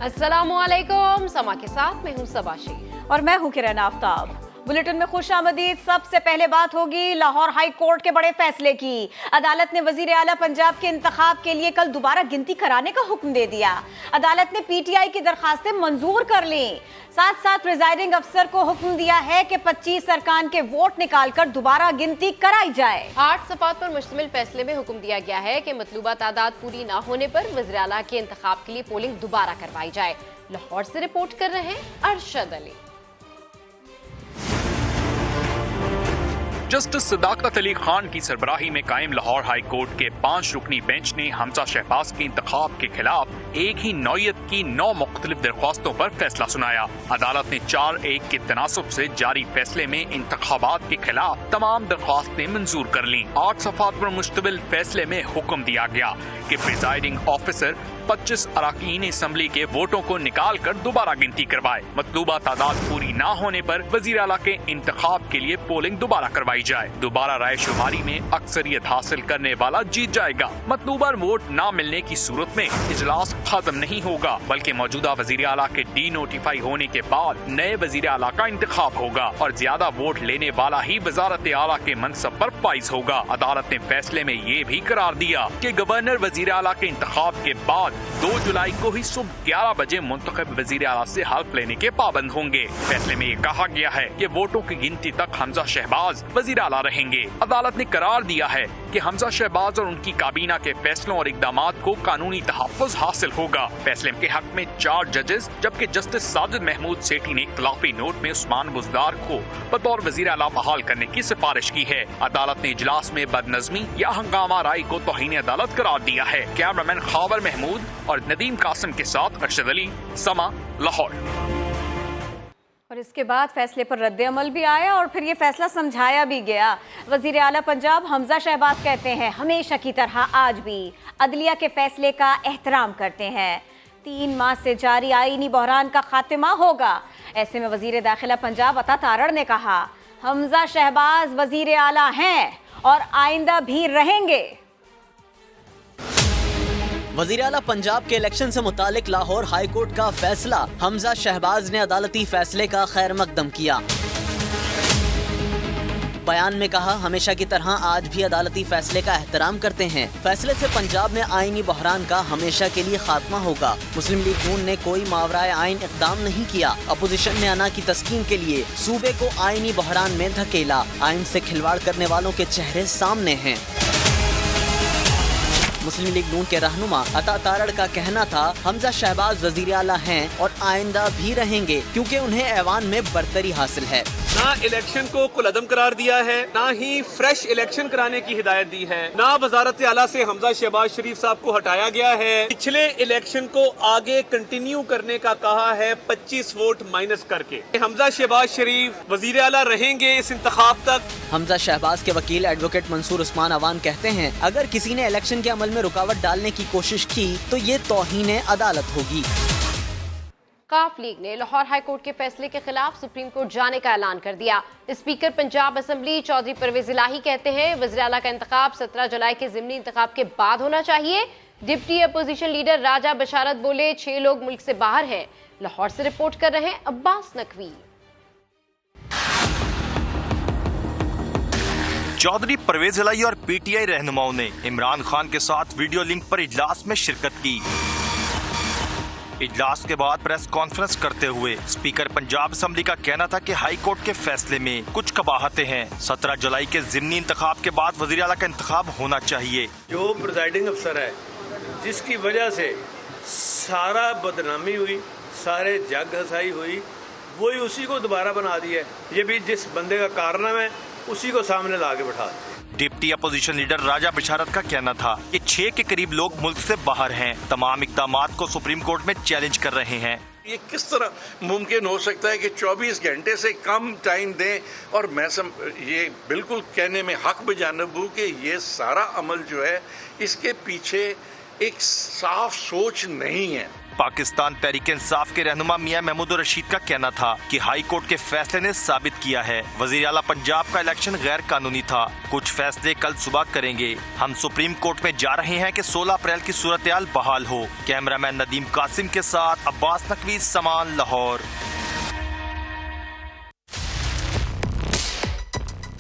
अस्सलामुअलैकुम, समा के साथ मैं हूँ सबाशी और मैं हूँ किरण आफ्ताब। बुलेटिन में खुश आमदीद। सबसे पहले बात होगी लाहौर हाई कोर्ट के बड़े फैसले की। अदालत ने वजीर आला पंजाब के इंतखाब के लिए कल दोबारा गिनती कराने का हुक्म दे दिया। अदालत ने पीटीआई की दरखास्तें मंजूर कर ली। साथ साथ प्रिजाइडिंग अफसर को हुक्म दिया है कि 25 अरकान के वोट निकालकर दोबारा गिनती कराई जाए। 8 सफ़ात पर मुश्तमिल फैसले में हुक्म दिया गया है कि मतलूबा तादाद पूरी ना होने पर वज़ीर आला के इंतखाब के लिए पोलिंग दोबारा करवाई जाए। लाहौर से रिपोर्ट कर रहे हैं अरशद अली। जस्टिस सदाकत अली खान की सरबराही में कायम लाहौर हाई कोर्ट के 5 रुकनी बेंच ने हमजा शहबाज के इंतखाब के खिलाफ एक ही नौयत की 9 मुख्तलिफ दरख्वास्तों पर फैसला सुनाया। अदालत ने 4-1 के तनासुब से जारी फैसले में इंतखाबात के खिलाफ तमाम दरख्वास्तें मंजूर कर लीं। 8 सफ़ात पर मुश्तमिल फैसले में हुक्म दिया गया कि प्रिजाइडिंग ऑफिसर 25 अरकान असम्बली के वोटों को निकाल कर दोबारा गिनती करवाए। मतलूबा तादाद पूरी न होने पर वजीर आला के इंतखाब के लिए पोलिंग दोबारा करवाई जाए। दोबारा राय शुमारी में अक्सरियत हासिल करने वाला जीत जाएगा। मतलूबा वोट न मिलने की सूरत में इजलास खत्म नहीं होगा, बल्कि मौजूदा वजीर आला के डी नोटिफाई होने के बाद नए वजीर आला का इंतखाब होगा और ज्यादा वोट लेने वाला ही वजारत आला के मनसब पर फाइज होगा। अदालत ने फैसले में ये भी करार दिया कि गवर्नर वजीर आला के इंतखाब के बाद 2 जुलाई को ही सुबह 11 बजे मुंतखब वजीर आला से हल्फ लेने के पाबंद होंगे। फैसले में ये कहा गया है कि वोटों की गिनती तक हमजा शहबाज वजीर आला रहेंगे। अदालत ने करार दिया है कि हमजा शहबाज और उनकी काबीना के फैसलों और इकदामात को कानूनी तहफ़्फ़ुज़ हासिल होगा। फैसले के हक में 4 जजेस जबकि जस्टिस साजिद महमूद सेठी ने इख्तिलाफी नोट में उस्मान बुज़दार को बतौर वजीर आला बहाल करने की सिफारिश की है। अदालत ने इजलास में बदनज़मी या हंगामा राय को तौहीन अदालत करार दिया है। कैमरामैन खावर महमूद और नदीम कासिम के साथ अरशद अली, समा, लाहौर। और इसके बाद फैसले पर रद्द अमल भी आया और फिर ये फैसला समझाया भी गया। वजीर आला पंजाब हमजा शहबाज कहते हैं हमेशा की तरह आज भी अदलिया के फैसले का एहतराम करते हैं। 3 माह से जारी आईनी बहरान का खात्मा होगा। ऐसे में वजीर दाखिला पंजाब अता तारड़ ने कहा हमजा शहबाज वजीर आला हैं और आइंदा भी रहेंगे। वज़ीर आला पंजाब के इलेक्शन से मुतालिक लाहौर हाई कोर्ट का फैसला। हमजा शहबाज ने अदालती फैसले का खैर मकदम किया। बयान में कहा हमेशा की तरह आज भी अदालती फैसले का एहतराम करते हैं। फैसले से पंजाब में आईनी बहरान का हमेशा के लिए खात्मा होगा। मुस्लिम लीग नून ने कोई मावराए आइन इक़दाम नहीं किया। अपोजिशन ने अना की तस्कीन के लिए सूबे को आईनी बहरान में धकेला। आइन से खिलवाड़ करने वालों के चेहरे सामने हैं। मुस्लिम लीग नून के रहनुमा अता तारड़ का कहना था हमजा शहबाज वजीर आला हैं और आइंदा भी रहेंगे क्योंकि उन्हें ऐवान में बरतरी हासिल है। ना इलेक्शन को कुलअदम करार दिया है, ना ही फ्रेश इलेक्शन कराने की हिदायत दी है, ना वजारत आला से हमजा शहबाज शरीफ साहब को हटाया गया है। पिछले इलेक्शन को आगे कंटिन्यू करने का कहा है 25 वोट माइनस करके। हमजा शहबाज शरीफ वजीर आला रहेंगे इस इंतखाब तक। हमजा शहबाज के वकील एडवोकेट मंसूर उस्मान अवान कहते हैं अगर किसी ने इलेक्शन के अमल में रुकावट डालने की कोशिश की तो ये तौहीन अदालत होगी। काफ लीग ने लाहौर हाई कोर्ट के फैसले के खिलाफ सुप्रीम कोर्ट जाने का ऐलान कर दिया। स्पीकर पंजाब असम्बली चौधरी परवेज इलाही कहते हैं वज़ीर आला का इंतखाब 17 जुलाई के ज़िमनी इंतखाब के बाद होना चाहिए। डिप्टी अपोजिशन लीडर राजा बशारत बोले 6 लोग मुल्क से बाहर हैं। लाहौर से रिपोर्ट कर रहे हैं अब्बास नकवी। चौधरी परवेज इलाही और पीटीआई रहनुमाओं ने इमरान खान के साथ वीडियो लिंक पर इजलास में शिरकत की। इजलास के बाद प्रेस कॉन्फ्रेंस करते हुए स्पीकर पंजाब असम्बली का कहना था कि हाई कोर्ट के फैसले में कुछ कबाहतें हैं। 17 जुलाई के ज़िमनी इंतखाब के बाद वज़ीर आला का इंतखाब होना चाहिए। जो प्रिजाइडिंग अफसर है जिसकी वजह से सारा बदनामी हुई, सारे जग हसाई हुई, वही उसी को दोबारा बना दिया। ये भी जिस बंदे का कारनामा है उसी को सामने ला के बैठा। डिप्टी अपोजिशन लीडर राजा बशारत का कहना था कि 6 के करीब लोग मुल्क से बाहर हैं। तमाम इक़दामात को सुप्रीम कोर्ट में चैलेंज कर रहे हैं। ये किस तरह मुमकिन हो सकता है कि 24 घंटे से कम टाइम दें? और मैं ये बिल्कुल कहने में हक बजानब हूँ कि ये सारा अमल जो है इसके पीछे एक साफ सोच नहीं है। पाकिस्तान तहरीक इंसाफ के रहनुमा मियां महमूद रशीद का कहना था कि हाई कोर्ट के फैसले ने साबित किया है वजीर आला पंजाब का इलेक्शन गैर कानूनी था। कुछ फैसले कल सुबह करेंगे। हम सुप्रीम कोर्ट में जा रहे हैं कि 16 अप्रैल की सूरत-ए-हाल बहाल हो। कैमरामैन नदीम कासिम के साथ अब्बास नकवी, समान, लाहौर।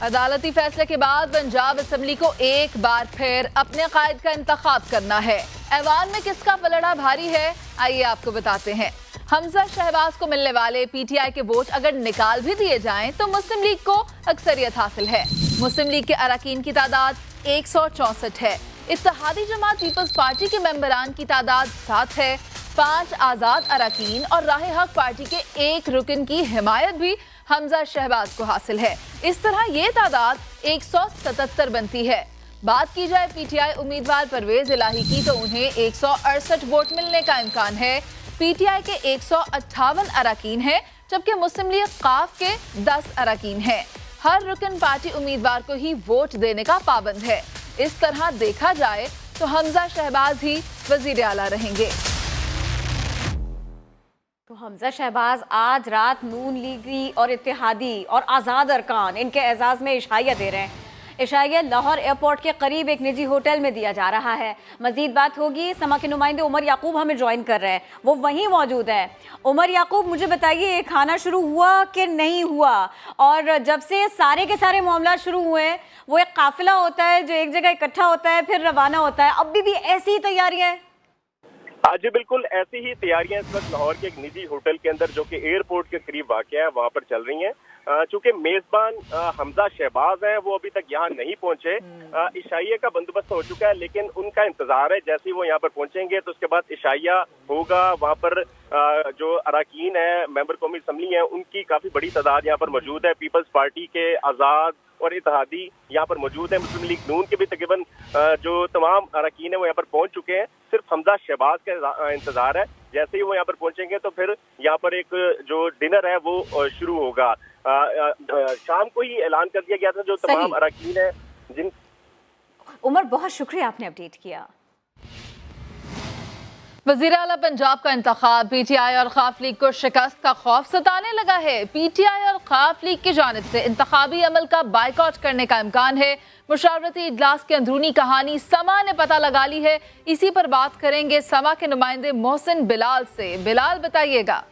अदालती फैसले के बाद पंजाब असेंबली को एक बार फिर अपने कायद का इंतखाब करना है। ऐवान में किसका पलड़ा भारी है, आइए आपको बताते हैं। हमजा शहबाज को मिलने वाले पीटीआई के वोट अगर निकाल भी दिए जाएं तो मुस्लिम लीग को अक्सरियत हासिल है। मुस्लिम लीग के अरकान की तादाद 164 है। इत्तेहादी जमात पीपल्स पार्टी के मेंबरान की तादाद 7 है। 5 आज़ाद अरकान और राह हक पार्टी के एक रुकन की हिमायत भी हमजा शहबाज को हासिल है। इस तरह ये तादाद 177 बनती है। बात की जाए पीटीआई उम्मीदवार परवेज इलाही की तो उन्हें 168 वोट मिलने का इम्कान है। पीटीआई के 158 अरकान हैं, जबकि मुस्लिम लीग काफ के 10 अरकान हैं। हर रुकन पार्टी उम्मीदवार को ही वोट देने का पाबंद है। इस तरह देखा जाए तो हमजा शहबाज ही वजीर आला रहेंगे। तो हमजा शहबाज आज रात नून लीगी और इत्तेहादी और आज़ाद अरकान इनके एजाज़ में इशाइया दे रहे हैं। इशाइया लाहौर एयरपोर्ट के करीब एक निजी होटल में दिया जा रहा है। मजीद बात होगी, समा के नुमाइंदे उमर याकूब हमें ज्वाइन कर रहे हैं, वो वहीं मौजूद है। उमर याकूब, मुझे बताइए ये खाना शुरू हुआ कि नहीं हुआ, और जब से सारे के सारे मामला शुरू हुए हैं वो एक काफिला होता है जो एक जगह इकट्ठा होता है फिर रवाना होता है, अब भी ऐसी ही तैयारियां हैं? हाँ जी, बिल्कुल ऐसी ही तैयारियां इस वक्त लाहौर के एक निजी होटल के अंदर जो कि एयरपोर्ट के करीब वाक़या है वहाँ पर चल रही हैं। चूंकि मेजबान हमजा शहबाज हैं वो अभी तक यहाँ नहीं पहुंचे। इशाइया का बंदोबस्त हो चुका है, लेकिन उनका इंतजार है जैसे ही वो यहाँ पर पहुंचेंगे तो उसके बाद इशाइया होगा। वहाँ पर जो अरकान है, मेंबर कौमी असम्बली हैं, उनकी काफी बड़ी तादाद यहाँ पर मौजूद है। पीपल्स पार्टी के, आज़ाद और इत्तेहादी यहाँ पर मौजूद है। मुस्लिम लीग नून के भी तकरीबन जो तमाम अरकान है वो यहाँ पर पहुंच चुके हैं। सिर्फ हमजा शहबाज का इंतजार है। जैसे ही वो यहाँ पर पहुंचेंगे तो फिर यहाँ पर एक जो डिनर है वो शुरू होगा। शाम को ही ऐलान कर दिया गया था जो तमाम अरकान है जिन। उमर, बहुत शुक्रिया, आपने अपडेट किया। वज़ीर आला पंजाब का इंतखाब, पीटीआई और खाफ लीग को शिकस्त का खौफ सताने लगा है। पीटीआई और खाफ लीग की जानिब से इंतखाबी अमल का बाइकआउट करने का इम्कान है। मुशावरती इजलास की अंदरूनी कहानी समा ने पता लगा ली है। इसी पर बात करेंगे समा के नुमाइंदे मोहसिन बिलाल से। बिलाल, बताइएगा।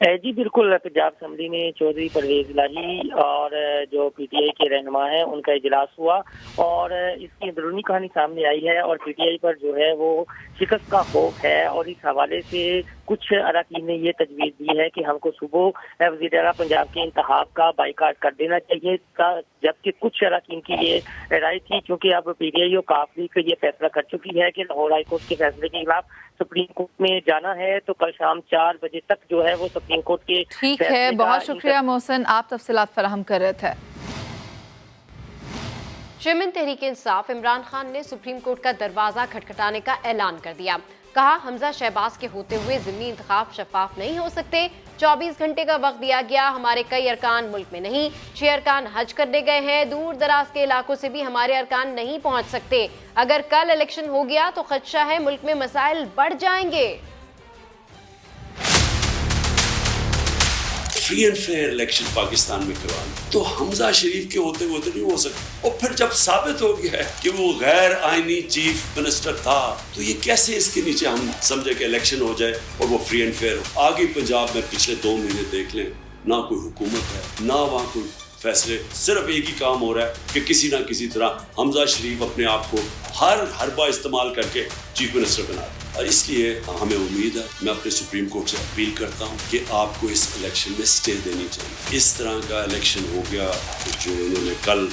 जी बिल्कुल, पंजाब असम्बली में चौधरी परवेज इलाही और जो पीटीआई के रहनुमा हैं उनका इजलास हुआ और इसकी अंदरूनी कहानी सामने आई है और पीटीआई पर जो है वो शिकस्त का खौफ है। और इस हवाले से कुछ अरकान ने ये तजवीज़ दी है कि हमको सुबह वज़ीर आला पंजाब के इंतखाब का बाइकाट कर देना चाहिए, जबकि कुछ अरकान की ये राय थी। क्योंकि अब पीटीआई और काफ लीग ये फैसला कर चुकी है कि लाहौर हाई कोर्ट के फैसले के खिलाफ सुप्रीम कोर्ट में जाना है, तो कल शाम 4 बजे तक जो है वो सुप्रीम कोर्ट के। ठीक है, बहुत शुक्रिया मोहसिन, आप तफसीलात फराहम कर रहे थे। चेयरमैन तहरीक इंसाफ इमरान खान ने सुप्रीम कोर्ट का दरवाजा खटखटाने का ऐलान कर दिया। कहा, हमजा शहबाज के होते हुए ज़िमनी इंतखाब शफाफ नहीं हो सकते। 24 घंटे का वक्त दिया गया। हमारे कई अरकान मुल्क में नहीं, 6 अरकान हज करने गए हैं। दूर दराज के इलाकों से भी हमारे अरकान नहीं पहुंच सकते। अगर कल इलेक्शन हो गया तो खदशा है मुल्क में मसाइल बढ़ जाएंगे। Free and fair election Pakistan में करवाना तो हमजा शरीफ के होते हुए तो नहीं हो सकता। और फिर जब साबित हो गया है कि वो गैर आईनी चीफ मिनिस्टर था तो ये कैसे इसके नीचे हम समझे कि इलेक्शन हो जाए और वो फ्री एंड फेयर हो। आगे पंजाब में पिछले 2 महीने देख लें, ना कोई हुकूमत है ना वहाँ कोई फैसले। सिर्फ एक ही काम हो रहा है कि किसी ना किसी तरह हमजा शरीफ अपने आप को हर हरबा इस्तेमाल करके चीफ मिनिस्टर बना दे। और इसलिए हमें उम्मीद है, मैं अपने सुप्रीम कोर्ट से अपील करता हूँ कि आपको इस इलेक्शन में स्टे देनी चाहिए। इस तरह का इलेक्शन हो गया जो इन्होंने कल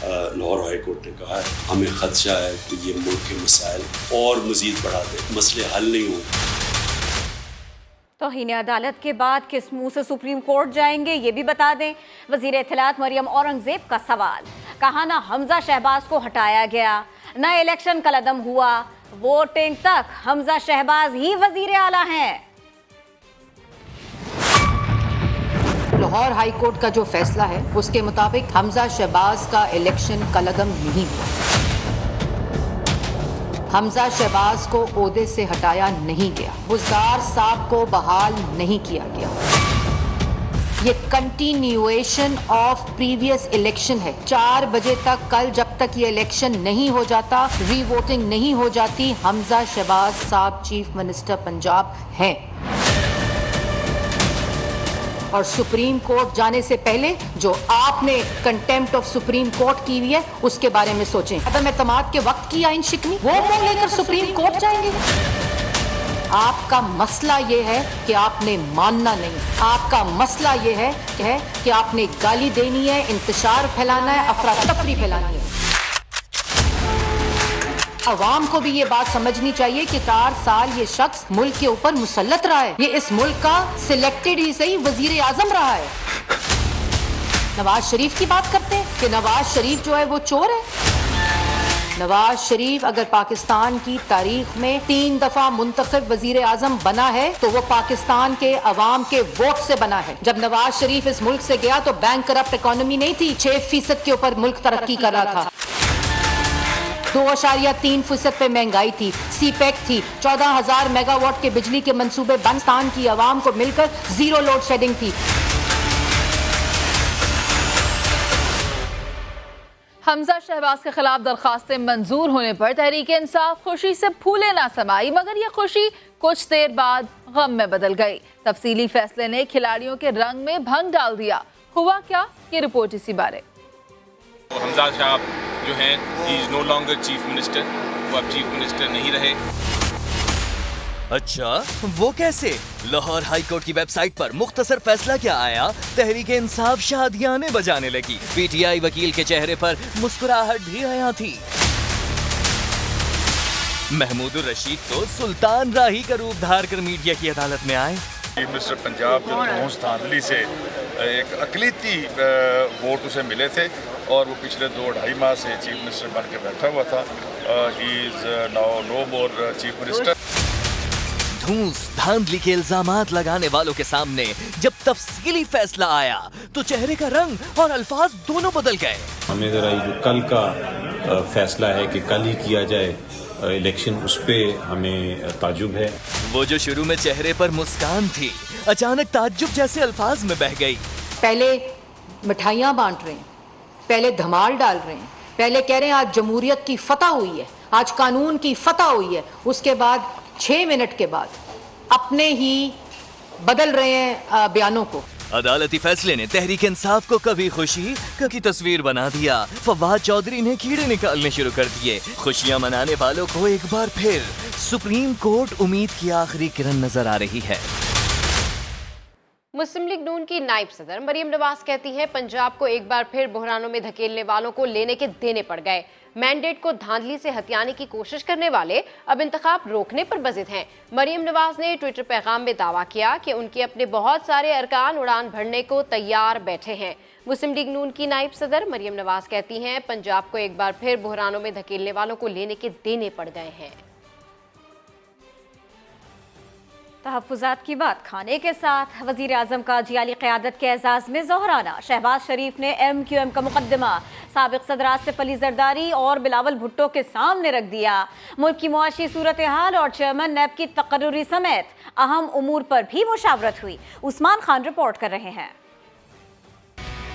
लाहौर हाई कोर्ट ने कहा है, हमें खदशा है कि ये मुल्क के मसाइल और मजीद बढ़ा दे, मसले हल नहीं होंगे। तौहीन अदालत के बाद किस मुंह से सुप्रीम कोर्ट जाएंगे ये भी बता दें। वजीर इत्तलात मरियम औरंगजेब का सवाल, कहा ना हमजा शहबाज को हटाया गया, ना इलेक्शन कलअदम हुआ, वोटिंग तक हमजा शहबाज ही वजीर आला हैं। लाहौर हाई कोर्ट का जो फैसला है उसके मुताबिक हमजा शहबाज का इलेक्शन कलअदम नहीं हुआ। حمزہ شہباز کو عہدے سے ہٹایا نہیں گیا، بزدار صاحب کو بحال نہیں کیا گیا۔ یہ کنٹینیویشن آف پریویس الیکشن ہے۔ 4 بجے تک کل جب تک یہ الیکشن نہیں ہو جاتا، ری ووٹنگ نہیں ہو جاتی، حمزہ شہباز صاحب چیف منسٹر پنجاب ہیں۔ اور سپریم کورٹ جانے سے پہلے جو آپ نے کنٹیمپٹ آف سپریم کورٹ کی ہوئی ہے اس کے بارے میں سوچیں۔ عدم اعتماد کے وقت کی آئین شکنی، وہ منہ لے کر سپریم کورٹ جائیں گے؟ آپ کا مسئلہ یہ ہے کہ آپ نے ماننا نہیں، آپ کا مسئلہ یہ ہے کہ آپ نے گالی دینی ہے، انتشار پھیلانا ہے، افراتفری پھیلانی ہے۔ عوام کو بھی یہ بات سمجھنی چاہیے کہ 4 سال یہ شخص ملک کے اوپر مسلط رہا ہے، یہ اس ملک کا سلیکٹڈ ہی صحیح وزیر اعظم رہا ہے۔ نواز شریف کی بات کرتے ہیں کہ نواز شریف جو ہے وہ چور ہے۔ نواز شریف اگر پاکستان کی تاریخ میں 3 دفعہ منتخب وزیر اعظم بنا ہے تو وہ پاکستان کے عوام کے ووٹ سے بنا ہے۔ جب نواز شریف اس ملک سے گیا تو بینک کرپٹ اکانومی نہیں تھی، 6% کے اوپر ملک ترقی کر رہا تھا، 2.3% پہ مہنگائی تھی، سی پیک تھی، 14,000 میگا واٹ کے بجلی کے منصوبے پاکستان کی عوام کو مل کر 0 لوڈ شیڈنگ تھی۔ حمزہ شہباز کے خلاف درخواستیں منظور ہونے پر تحریک انصاف خوشی سے پھولے نہ سمائی، مگر یہ خوشی کچھ دیر بعد غم میں بدل گئی۔ تفصیلی فیصلے نے کھلاڑیوں کے رنگ میں بھنگ ڈال دیا۔ ہوا کیا، یہ رپورٹ اسی بارے۔ حمزہ صاحب جو ہیں ہی از نو لانگر چیف منسٹر، وہ اب چیف منسٹر نہیں رہے۔ اچھا وہ کیسے؟ لاہور ہائی کورٹ کی ویب سائٹ پر مختصر فیصلہ کیا آیا؟ تحریک انصاف شادیانے بجانے لگی، پی ٹی آئی وکیل کے چہرے پر مسکراہٹ بھی آیا تھی۔ محمود الرشید تو سلطان راہی کا روپ دھار کر میڈیا کی عدالت میں آئے۔ چیف منسٹر پنجاب جو دھونس دھاندلی سے ایک اقلیتی ووٹ اسے ملے تھے اور وہ پچھلے 2-2.5 ماہ سے چیف منسٹر بن کے بیٹھا ہوا تھا۔ He is now no more chief minister. دھونس دھاندلی کے الزامات لگانے والوں کے سامنے جب تفصیلی فیصلہ آیا تو چہرے کا رنگ اور الفاظ دونوں بدل گئے۔ ہمیں ذرا یہ جو کل کا فیصلہ ہے کہ کل ہی کیا جائے الیکشن، اس پہ ہمیں تعجب ہے۔ وہ جو شروع میں چہرے پر مسکان تھی اچانک تعجب جیسے الفاظ میں بہہ گئی۔ پہلے مٹھائیاں بانٹ رہے ہیں، پہلے دھمال ڈال رہے ہیں، پہلے کہہ رہے ہیں آج جمہوریت کی فتح ہوئی ہے، آج قانون کی فتح ہوئی ہے، اس کے بعد 6 منٹ کے بعد اپنے ہی بدل رہے ہیں بیانوں کو۔ عدالتی فیصلے نے تحریک انصاف کو کبھی خوشی کبھی تصویر بنا دیا۔ فواد چودھری نے کیڑے نکالنے شروع کر دیے۔ خوشیاں منانے والوں کو ایک بار پھر سپریم کورٹ امید کی آخری کرن نظر آ رہی ہے۔ مسلم لیگ نون کی نائب صدر مریم نواز کہتی ہیں پنجاب کو ایک بار پھر بحرانوں میں دھکیلنے والوں کو لینے کے دینے پڑ گئے۔ مینڈیٹ کو دھاندلی سے ہتھیانے کی کوشش کرنے والے اب انتخاب روکنے پر بضد ہیں۔ مریم نواز نے ٹویٹر پیغام میں دعویٰ کیا کہ ان کے اپنے بہت سارے ارکان اڑان بھرنے کو تیار بیٹھے ہیں۔ مسلم لیگ نون کی نائب صدر مریم نواز کہتی ہیں پنجاب کو ایک بار پھر بحرانوں میں دھکیلنے والوں کو لینے کے دینے پڑ گئے ہیں۔ تحفظات کی بات کھانے کے ساتھ وزیر اعظم کا جیالی قیادت کے اعزاز میں ظہرانہ۔ شہباز شریف نے MQM کا مقدمہ سابق صدر آصف علی زرداری اور بلاول بھٹو کے سامنے رکھ دیا۔ ملک کی معاشی صورتحال اور چیئرمین نیب کی تقرری سمیت اہم امور پر بھی مشاورت ہوئی۔ عثمان خان رپورٹ کر رہے ہیں۔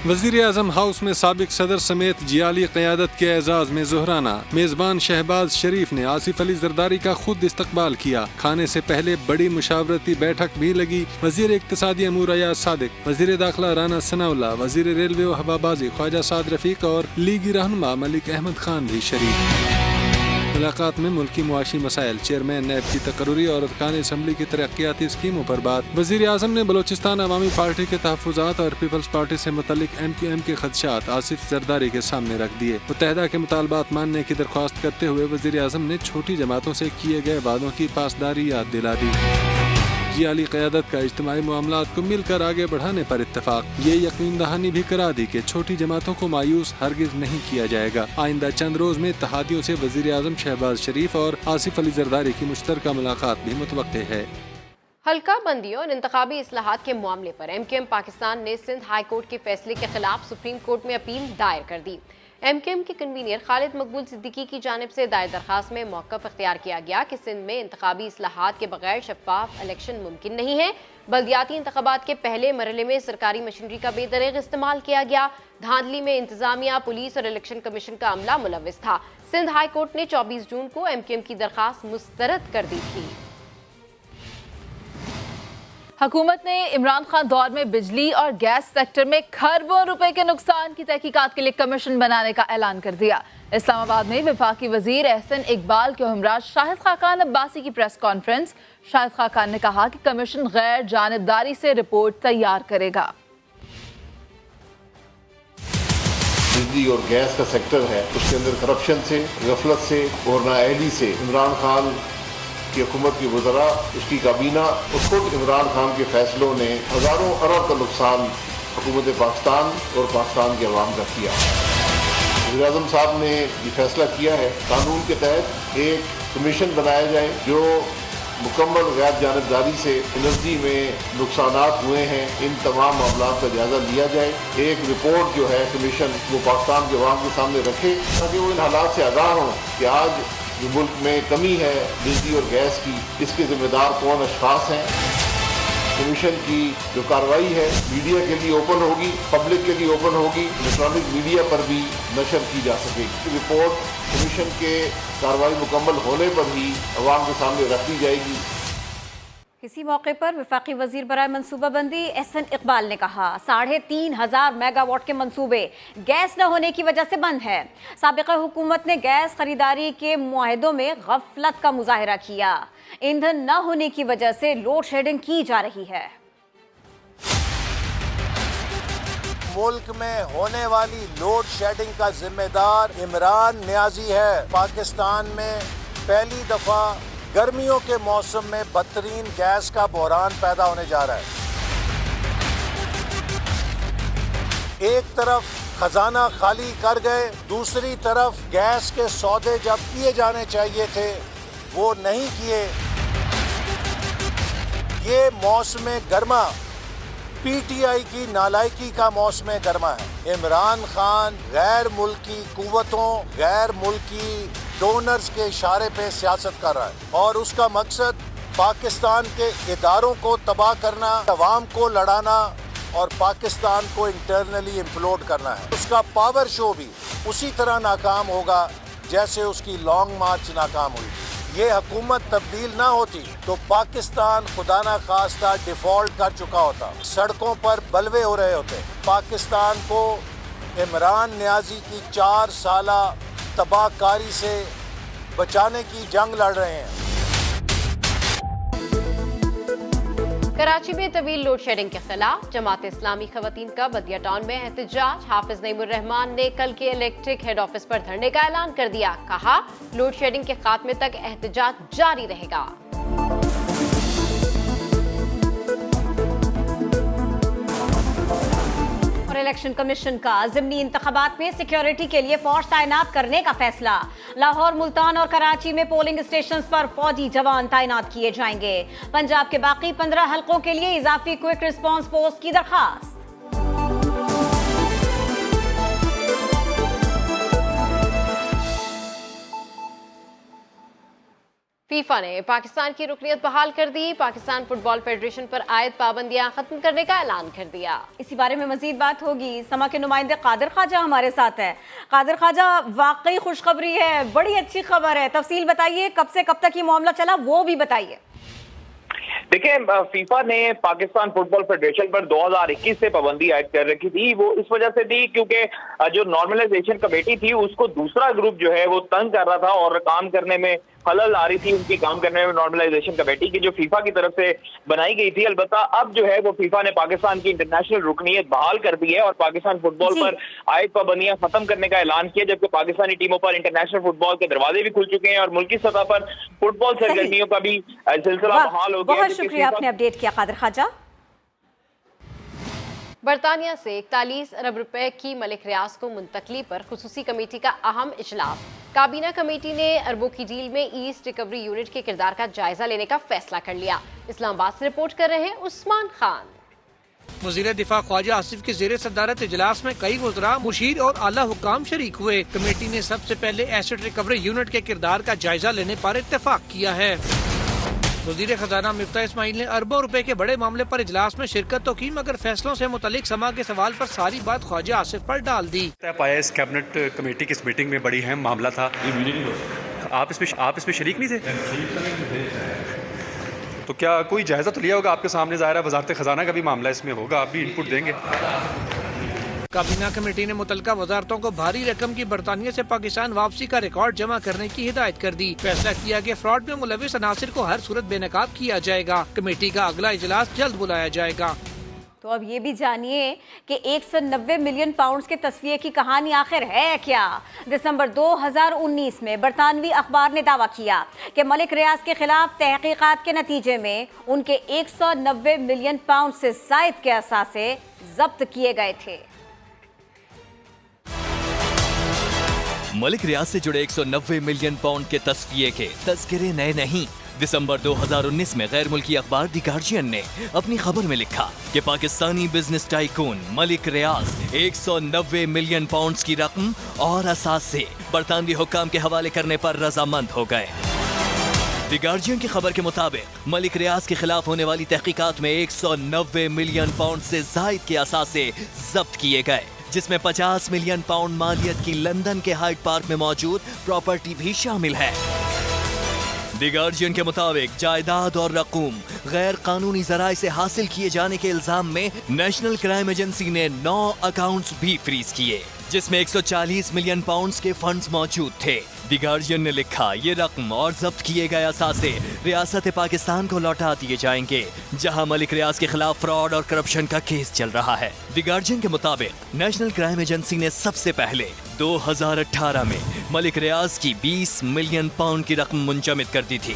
وزیر اعظم ہاؤس میں سابق صدر سمیت جیالی قیادت کے اعزاز میں ظہرانہ۔ میزبان شہباز شریف نے آصف علی زرداری کا خود استقبال کیا۔ کھانے سے پہلے بڑی مشاورتی بیٹھک بھی لگی۔ وزیر اقتصادی امور ایاز صادق، وزیر داخلہ رانا ثناء اللہ، وزیر ریلوے و ہوابازی خواجہ سعد رفیق اور لیگی رہنما ملک احمد خان بھی شریک۔ ملاقات میں ملکی معاشی مسائل، چیئرمین نیب کی تقرری اور ارکان اسمبلی کی ترقیاتی اسکیموں پر بات۔ وزیر اعظم نے بلوچستان عوامی پارٹی کے تحفظات اور پیپلز پارٹی سے متعلق MQM کے خدشات آصف زرداری کے سامنے رکھ دیے۔ متحدہ کے مطالبات ماننے کی درخواست کرتے ہوئے وزیر اعظم نے چھوٹی جماعتوں سے کیے گئے وعدوں کی پاسداری یاد دلا دی۔ جیالی قیادت کا اجتماعی معاملات کو مل کر آگے بڑھانے پر اتفاق۔ یہ یقین دہانی بھی کرا دی کہ چھوٹی جماعتوں کو مایوس ہرگز نہیں کیا جائے گا۔ آئندہ چند روز میں اتحادیوں سے وزیر اعظم شہباز شریف اور آصف علی زرداری کی مشترکہ ملاقات بھی متوقع ہے۔ حلقہ بندیوں اور انتخابی اصلاحات کے معاملے پر MQM پاکستان نے سندھ ہائی کورٹ کے فیصلے کے خلاف سپریم کورٹ میں اپیل دائر کر دی۔ ایم کیو ایم کے کنوینر خالد مقبول صدیقی کی جانب سے دائر درخواست میں موقف اختیار کیا گیا کہ سندھ میں انتخابی اصلاحات کے بغیر شفاف الیکشن ممکن نہیں ہے. بلدیاتی انتخابات کے پہلے مرحلے میں سرکاری مشینری کا بے دریغ استعمال کیا گیا. دھاندلی میں انتظامیہ، پولیس اور الیکشن کمیشن کا عملہ ملوث تھا. سندھ ہائی کورٹ نے 24 جون کو ایم کیو ایم کی درخواست مسترد کر دی تھی. حکومت نے عمران خان دور میں بجلی اور گیس سیکٹر میں کھربوں روپے کے نقصان کی تحقیقات کے لیے کمیشن بنانے کا اعلان کر دیا. اسلام آباد میں وفاقی وزیر احسن اقبال کے ہمراہ شاہد خاقان عباسی کی پریس کانفرنس. شاہد خاقان نے کہا کہ کمیشن غیر جانبداری سے رپورٹ تیار کرے گا. بجلی اور گیس کا سیکٹر ہے، اس کے اندر کرپشن سے، غفلت سے اور نااہلی سے عمران خان کی حکومت کے وزراء، اس کی کابینہ اور خود عمران خان کے فیصلوں نے ہزاروں ارب کا نقصان حکومت پاکستان اور پاکستان کے عوام کا کیا. وزیر اعظم صاحب نے یہ فیصلہ کیا ہے قانون کے تحت ایک کمیشن بنایا جائے جو مکمل غیر جانبداری سے انرجی میں نقصانات ہوئے ہیں ان تمام معاملات کا جائزہ لیا جائے. ایک رپورٹ جو ہے کمیشن وہ پاکستان کے عوام کے سامنے رکھے تاکہ وہ ان حالات سے آگاہ ہوں کہ آج جو ملک میں کمی ہے بجلی اور گیس کی، اس کے ذمہ دار کون اشخاص ہیں. کمیشن کی جو کارروائی ہے میڈیا کے لیے اوپن ہوگی، پبلک کے لیے اوپن ہوگی، الیکٹرانک میڈیا پر بھی نشر کی جا سکے گی. رپورٹ کمیشن کے کارروائی مکمل ہونے پر ہی عوام کے سامنے رکھ دی جائے گی. اسی موقع پر وفاقی وزیر برائے منصوبہ بندی احسن اقبال نے کہا 3,500 میگا واٹ کے منصوبے گیس نہ ہونے کی وجہ سے بند ہے. سابقہ حکومت نے گیس خریداری کے معاہدوں میں غفلت کا مظاہرہ کیا. ایندھن نہ ہونے کی وجہ سے لوڈ شیڈنگ کی جا رہی ہے. ملک میں ہونے والی لوڈ شیڈنگ کا ذمہ دار عمران نیازی ہے. پاکستان میں پہلی دفعہ گرمیوں کے موسم میں بدترین گیس کا بحران پیدا ہونے جا رہا ہے. ایک طرف خزانہ خالی کر گئے، دوسری طرف گیس کے سودے جب کیے جانے چاہیے تھے وہ نہیں کیے. یہ موسم گرما پی ٹی آئی کی نالائکی کا موسم گرما ہے. عمران خان غیر ملکی قوتوں، غیر ملکی ڈونرز کے اشارے پہ سیاست کر رہا ہے اور اس کا مقصد پاکستان کے اداروں کو تباہ کرنا، عوام کو لڑانا اور پاکستان کو انٹرنلی امپلوڈ کرنا ہے. اس کا پاور شو بھی اسی طرح ناکام ہوگا جیسے اس کی لانگ مارچ ناکام ہوئی. یہ حکومت تبدیل نہ ہوتی تو پاکستان خدا نہ خواستہ ڈیفالٹ کر چکا ہوتا، سڑکوں پر بلوے ہو رہے ہوتے. پاکستان کو عمران نیازی کی 4 سالہ تباہ کاری سے بچانے کی جنگ لڑ رہے ہیں. کراچی میں طویل لوڈ شیڈنگ کے خلاف جماعت اسلامی خواتین کا بدیا ٹاؤن میں احتجاج. حافظ نعیم الرحمان نے کل کے الیکٹرک ہیڈ آفس پر دھرنے کا اعلان کر دیا. کہا لوڈ شیڈنگ کے خاتمے تک احتجاج جاری رہے گا. الیکشن کمیشن کا ضمنی انتخابات میں سیکیورٹی کے لیے فوج تعینات کرنے کا فیصلہ. لاہور، ملتان اور کراچی میں پولنگ اسٹیشنز پر فوجی جوان تعینات کیے جائیں گے. پنجاب کے باقی 15 حلقوں کے لیے اضافی کوئک رسپانس فورس کی درخواست. فیفا نے پاکستان کی رکنیت بحال کر دی. پاکستان فٹ بال فیڈریشن پر عائد پابندیاں ختم کرنے کا اعلان کر دیا. اسی بارے میں مزید بات ہوگی. سما کے نمائندے قادر خواجہ ہمارے ساتھ ہیں. قادر خواجہ، واقعی خوشخبری ہے، بڑی اچھی خبر ہے. تفصیل بتائیے، کب سے کب تک یہ معاملہ چلا وہ بھی بتائیے. دیکھیں، فیفا نے پاکستان فٹ بال فیڈریشن پر 2021 سے پابندی عائد کر رکھی تھی. وہ اس وجہ سے تھی کیونکہ جو نارملائزیشن کمیٹی تھی اس کو دوسرا گروپ جو ہے وہ تنگ کر رہا تھا اور کام کرنے میں خلل آ رہی تھی ان کی کام کرنے میں. نارملائزیشن کمیٹی کی جو فیفا کی طرف سے بنائی گئی تھی، البتہ اب جو ہے وہ فیفا نے پاکستان کی انٹرنیشنل رکنیت بحال کر دی ہے اور پاکستان فٹ بال پر عائد پابندیاں ختم کرنے کا اعلان کیا، جبکہ پاکستانی ٹیموں پر انٹرنیشنل فٹ بال کے دروازے بھی کھل چکے ہیں اور ملکی سطح پر فٹ بال سرگرمیوں کا بھی سلسلہ بحال ہو گیا. بہت شکریہ، آپ نے اپڈیٹ کیا قادر خواجہ. برطانیہ سے 41 ارب روپے کی ملک ریاض کو منتقلی پر خصوصی کمیٹی کا اہم اجلاس. کابینہ کمیٹی نے اربوں کی ڈیل میں ایسٹ ریکوری یونٹ کے کردار کا جائزہ لینے کا فیصلہ کر لیا. اسلام آباد سے رپورٹ کر رہے ہیں عثمان خان. वज़ीर दिफा ख्वाजा आसिफ की ज़ेर सदारत इजलास में कई वज़रा, मुशीर और आला हुक्काम शरीक हुए। कमेटी ने सबसे पहले एसेट रिकवरी यूनिट के किरदार का जायजा लेने पर इत्तेफाक किया है। वज़ीर खजाना मिफ्ता इस्माइल ने अरबों रुपए के बड़े मामले पर इजलास में शिरकत तो की, मगर फैसलों से मुतालिक समा के सवाल पर सारी बात ख्वाजा आसिफ पर डाल दी। तय पाया इस कैबिनेट कमेटी की इस मीटिंग में बड़ी अहम मामला था। आप इसमें शरीक नहीं थे? तो क्या कोई जायजा तो लिया होगा? आपके सामने ज़ाहिर है वज़ारत खजाना का भी मामला इसमें होगा, आप भी इनपुट देंगे। काबीना कमेटी ने मुतलका वजारतों को भारी रकम की बरतानिया से पाकिस्तान वापसी का रिकॉर्ड जमा करने की हिदायत कर दी। फैसला किया कि फ्रॉड में मुलविस अनासिर को हर सूरत बेनकाब किया जाएगा। कमेटी का अगला इजलास जल्द बुलाया जाएगा। तो अब ये भी जानिए कि 190 मिलियन पाउंड्स के तस्फिये की कहानी आखिर है क्या। दिसंबर 2019 में बरतानवी अखबार ने दावा किया कि मलिक रियाज के खिलाफ तहकीकात के नतीजे में उनके 190 मिलियन पाउंड से ज़ायद के असासे जब्त किए गए थे। मलिक रियाज से जुड़े 190 मिलियन पाउंड के तस्फिये के तस्करे नए नहीं। दिसंबर 2019 में गैर मुल्की अखबार दी गार्जियन ने अपनी खबर में लिखा कि पाकिस्तानी बिजनेस टाइकून मलिक रियाज 190 मिलियन पाउंड्स की रकम और असास से बरतानवी हुक्काम के हवाले करने पर रजामंद हो गए। दी गार्जियन की खबर के मुताबिक मलिक रियाज के खिलाफ होने वाली तहकीकात में 190 मिलियन पाउंड से जायद के असासे जब्त किए गए, जिसमें 50 मिलियन पाउंड मालियत की लंदन के हाइड पार्क में मौजूद प्रॉपर्टी भी शामिल है। दी गार्जियन के मुताबिक जायदाद और रकूम गैर कानूनी जराए से हासिल किए जाने के इल्जाम में नेशनल क्राइम एजेंसी ने 9 अकाउंट्स भी फ्रीज किए, जिसमें 140 मिलियन पाउंड्स के फंड्स मौजूद थे। दी गार्जियन ने लिखा, ये रकम और जब्त किए गए असासे रियासत पाकिस्तान को लौटा दिए जाएंगे, जहां मलिक रियाज के खिलाफ फ्रॉड और करप्शन का केस चल रहा है। दी गार्जियन के मुताबिक नेशनल क्राइम एजेंसी ने सबसे पहले 2018 में मलिक रियाज की 20 मिलियन पाउंड की रकम मुंजमद कर दी थी,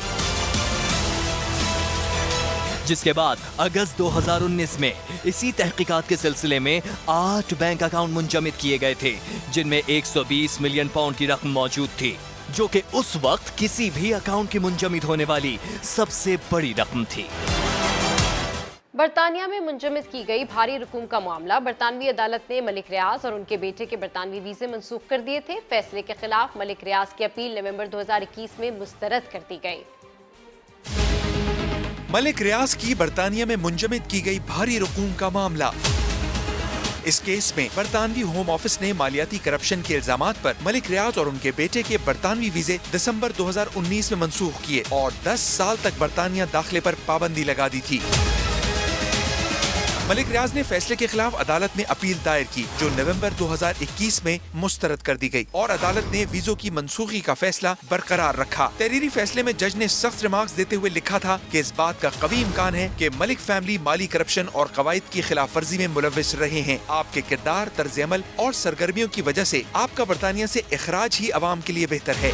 जिसके बाद अगस्त 2019 में इसी तहकीकात के सिलसिले में 8 बैंक अकाउंट मुंजमद किए गए थे, जिनमें 120 मिलियन पाउंड की रकम मौजूद थी, जो कि उस वक्त किसी भी अकाउंट की मुंजमद होने वाली सबसे बड़ी रकम थी। बरतानिया में मुंजमद की गई भारी रकूम का मामला। बरतानवी अदालत ने मलिक रियाज और उनके बेटे के बरतानवी वीजे मंसूख कर दिए थे। फैसले के खिलाफ मलिक रियाज की अपील नवंबर 2021 में मुस्तरद कर दी गई। मलिक रियाज की बरतानिया में मुंजमद की गई भारी रकूम का मामला। इस केस में बरतानवी होम ऑफिस ने मालियाती करप्शन के इल्जामात पर मलिक रियाज और उनके बेटे के बरतानवी वीजे दिसंबर 2019 में मंसूख किए और 10 साल तक बरतानिया दाखिले पर पाबंदी लगा दी थी। मलिक रियाज ने फैसले के खिलाफ अदालत में अपील दायर की, जो नवंबर 2021 में मुस्तरद कर दी गई और अदालत ने वीजों की मंसूखी का फैसला बरकरार रखा। तहरीरी फैसले में जज ने सख्त रिमार्क्स देते हुए लिखा था कि इस बात का कवी इम्कान है कि मलिक फैमिली माली करप्शन और कवायद की खिलाफ वर्जी में मुलविस रहे हैं। आपके किरदार, तर्ज अमल और सरगर्मियों की वजह से आपका बरतानिया से इखराज ही अवाम के लिए बेहतर है।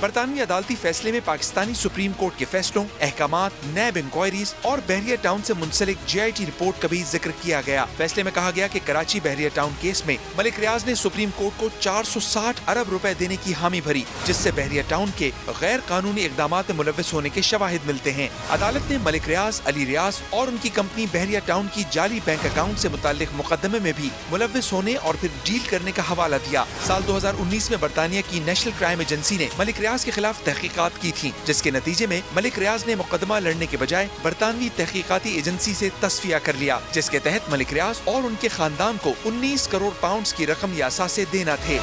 बरतानवी अदालती फैसले में पाकिस्तानी सुप्रीम कोर्ट के फैसलों, अहकामात, नैब इंक्वायरीज और बहरिया टाउन से मुंसलिक JIT रिपोर्ट का भी जिक्र किया गया। फैसले में कहा गया कि कराची बहरिया टाउन केस में मलिक रियाज ने सुप्रीम कोर्ट को 460 अरब रुपए देने की हामी भरी, जिससे बहरिया टाउन के गैर कानूनी इकदामात में मुलविस होने के शवाहिद मिलते हैं। अदालत ने मलिक रियाज, अली रियाज और उनकी कंपनी बहरिया टाउन की जाली बैंक अकाउंट से मुताल्लिक मुकदमे में भी मुलविस होने और फिर डील करने का हवाला दिया। साल 2019 में बरतानिया की नेशनल क्राइम एजेंसी ने मलिक रियाज के खिलाफ तहकीकात की थी, जिसके नतीजे में मलिक रियाज ने मुकदमा लड़ने के बजाय बरतानवी तहकीकाती एजेंसी से तस्फिया कर लिया, जिसके तहत मलिक रियाज और उनके खानदान को 19 करोड़ पाउंड्स की रकम या असासे देना थे।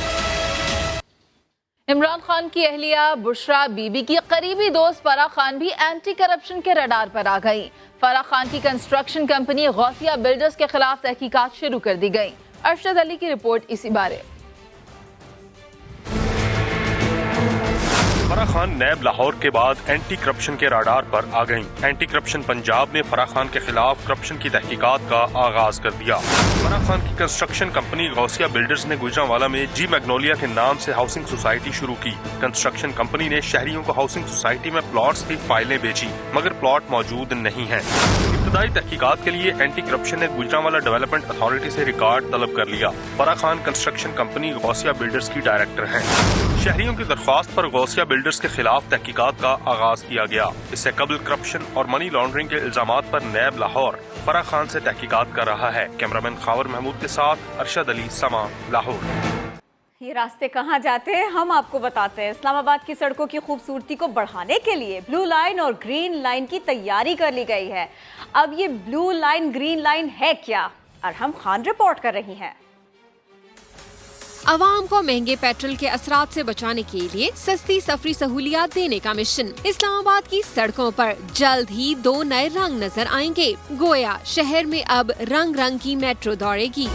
इमरान खान की अहलिया बुशरा बीबी की करीबी दोस्त फराह खान भी एंटी करप्शन के रडार पर आ गई। फराह खान की कंस्ट्रक्शन कंपनी गौसिया बिल्डर्स के खिलाफ तहकीकात शुरू कर दी गई। अरशद अली की रिपोर्ट इसी बारे। फराह खान नैब लाहौर के बाद एंटी करप्शन के राडार पर आ गईं। एंटी करप्शन पंजाब ने फराह खान के खिलाफ करप्शन की तहकीकात का आगाज कर दिया। फराह खान की कंस्ट्रक्शन कंपनी गौसिया बिल्डर्स ने गुजरांवाला में जी मैग्नोलिया के नाम से हाउसिंग सोसाइटी शुरू की। कंस्ट्रक्शन कंपनी ने शहरियों को हाउसिंग सोसाइटी में प्लॉट्स की फाइलें बेची, मगर प्लॉट मौजूद नहीं है। ابتدائی تحقیقات کے لیے اینٹی کرپشن نے گوجرانوالا ڈیولپمنٹ اتھارٹی سے ریکارڈ طلب کر لیا۔ فرح خان کنسٹرکشن کمپنی غوثیہ بلڈرز کی ڈائریکٹر ہیں۔ شہریوں کی درخواست پر غوثیہ بلڈرز کے خلاف تحقیقات کا آغاز کیا گیا۔ اس سے قبل کرپشن اور منی لانڈرنگ کے الزامات پر نیب لاہور فرح خان سے تحقیقات کر رہا ہے۔ کیمرامین خاور محمود کے ساتھ ارشد علی، سما، لاہور۔ یہ راستے کہاں جاتے ہیں ہم آپ کو بتاتے ہیں۔ اسلام آباد کی سڑکوں کی خوبصورتی کو بڑھانے کے لیے بلو لائن اور گرین لائن کی تیاری کر لی گئی ہے۔ اب یہ بلو لائن گرین لائن ہے کیا؟ ارحم خان رپورٹ کر رہی ہیں۔ عوام کو مہنگے پیٹرول کے اثرات سے بچانے کے لیے سستی سفری سہولیات دینے کا مشن۔ اسلام آباد کی سڑکوں پر جلد ہی 2 نئے رنگ نظر آئیں گے، گویا شہر میں اب رنگ رنگ کی میٹرو دوڑے گی۔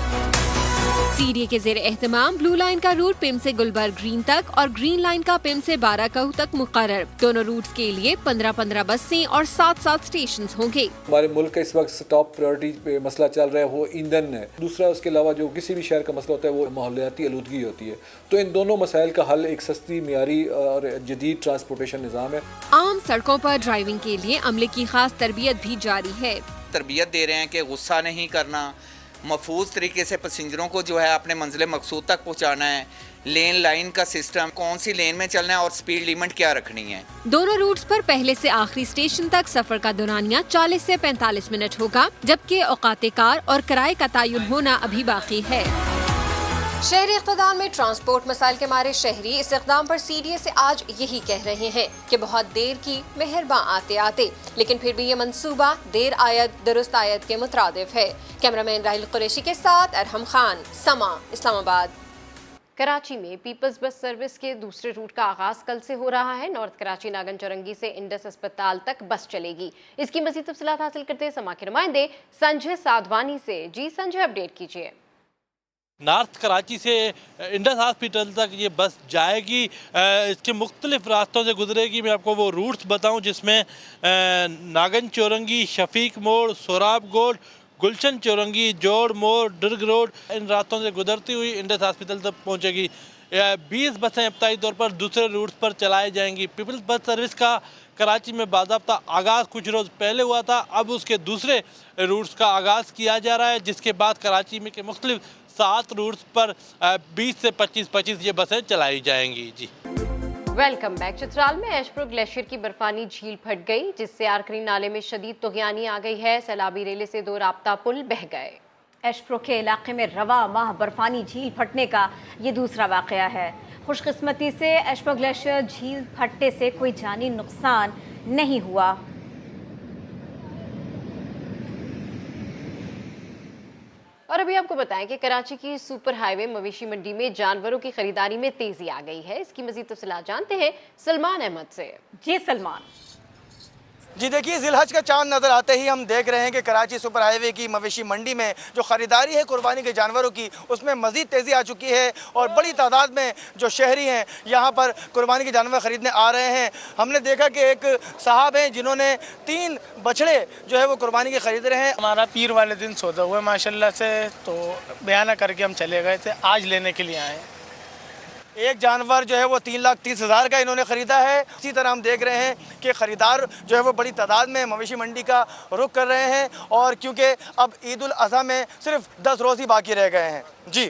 CDA کے زیر اہتمام بلو لائن کا روٹ پم سے گلبرگ گرین تک اور گرین لائن کا پم سے بارہ کہو تک مقرر۔ دونوں روٹس کے لیے 15-15 بسیں اور 7 اسٹیشنز ہوں گے۔ ہمارے ملک کا اس وقت ٹاپ پرائرٹی پہ مسئلہ چل رہا ہے وہ ایندھن ہے۔ دوسرا اس کے علاوہ جو کسی بھی شہر کا مسئلہ ہوتا ہے وہ ماحولیاتی آلودگی ہوتی ہے۔ تو ان دونوں مسائل کا حل ایک سستی، معیاری اور جدید ٹرانسپورٹیشن نظام ہے۔ عام سڑکوں پر ڈرائیونگ کے لیے عملے کی خاص تربیت بھی جاری ہے۔ تربیت دے رہے ہیں کہ غصہ نہیں کرنا، محفوظ طریقے سے پیسنجروں کو جو ہے اپنے منزل مقصود تک پہنچانا ہے، لین لائن کا سسٹم، کون سی لین میں چلنا ہے اور سپیڈ لیمٹ کیا رکھنی ہے۔ دونوں روٹس پر پہلے سے آخری اسٹیشن تک سفر کا دورانیہ 40 سے 45 منٹ ہوگا، جبکہ اوقات کار اور کرائے کا تعین ہونا ابھی باقی ہے۔ شہری اقتدار میں ٹرانسپورٹ مسائل کے مارے شہری اس اقدام پر CDA سے آج یہی کہہ رہے ہیں کہ بہت دیر کی مہرباں آتے آتے، لیکن پھر بھی یہ منصوبہ دیر آید درست آید کے مترادف ہے۔ کیمرامین راہیل قریشی کے ساتھ ارحم خان، سما، اسلام آباد۔ کراچی میں پیپلز بس سروس کے دوسرے روٹ کا آغاز کل سے ہو رہا ہے۔ نارتھ کراچی ناگن چورنگی سے انڈس اسپتال تک بس چلے گی۔ اس کی مزید تفصیلات حاصل کرتے ہیں سما کے نمائندے سنجے سادھوانی سے۔ جی سنجے، اپڈیٹ کیجیے۔ نارتھ کراچی سے انڈس ہاسپٹل تک یہ بس جائے گی۔ اس کے مختلف راستوں سے گزرے گی۔ میں آپ کو وہ روٹس بتاؤں جس میں ناگن چورنگی، شفیق موڑ، سوراب گوڈ، گلشن چورنگی، جوڑ موڑ، ڈرگ روڈ، ان راستوں سے گزرتی ہوئی انڈس ہاسپٹل تک پہنچے گی۔ 20 بسیں ابتدائی طور پر دوسرے روٹس پر چلائی جائیں گی۔ پیپلز بس سروس کا کراچی میں باضابطہ آغاز کچھ روز پہلے ہوا تھا، اب اس کے دوسرے روٹس کا آغاز کیا جا رہا ہے، جس کے بعد کراچی میں کے مختلف 7 روٹس پر 20 سے 25 یہ بسیں چلائی جائیں گی۔ جی ویلکم بیک۔ چترال میں ایشپرو گلیشیئر کی برفانی جھیل پھٹ گئی، جس سے آرکری نالے میں شدید طغیانی آ گئی ہے۔ سیلابی ریلے سے 2 رابطہ پل بہہ گئے۔ ایشپرو کے علاقے میں رواں ماہ برفانی جھیل پھٹنے کا یہ دوسرا واقعہ ہے۔ خوش قسمتی سے ایشپرو گلیشیئر جھیل پھٹنے سے کوئی جانی نقصان نہیں ہوا۔ اور ابھی آپ کو بتائیں کہ کراچی کی سپر ہائی وے مویشی منڈی میں جانوروں کی خریداری میں تیزی آ گئی ہے۔ اس کی مزید تفصیلات جانتے ہیں سلمان احمد سے۔ جی سلمان۔ جی دیکھیے، ذی الحج کا چاند نظر آتے ہی ہم دیکھ رہے ہیں کہ کراچی سپر ہائی وے کی مویشی منڈی میں جو خریداری ہے قربانی کے جانوروں کی، اس میں مزید تیزی آ چکی ہے اور بڑی تعداد میں جو شہری ہیں یہاں پر قربانی کے جانور خریدنے آ رہے ہیں۔ ہم نے دیکھا کہ ایک صاحب ہیں جنہوں نے 3 بچڑے جو ہے وہ قربانی کے خرید رہے ہیں۔ ہمارا پیر والے دن سودا ہوا ہے ماشاءاللہ سے، تو بیانہ کر کے ہم چلے گئے تھے، آج لینے کے لیے آئے ہیں۔ ایک جانور جو ہے وہ 3,30,000 کا انہوں نے خریدا ہے۔ اسی طرح ہم دیکھ رہے ہیں کہ خریدار جو ہے وہ بڑی تعداد میں مویشی منڈی کا رخ کر رہے ہیں، اور کیونکہ اب عید الاضحیٰ میں صرف 10 روز ہی باقی رہ گئے ہیں۔ جی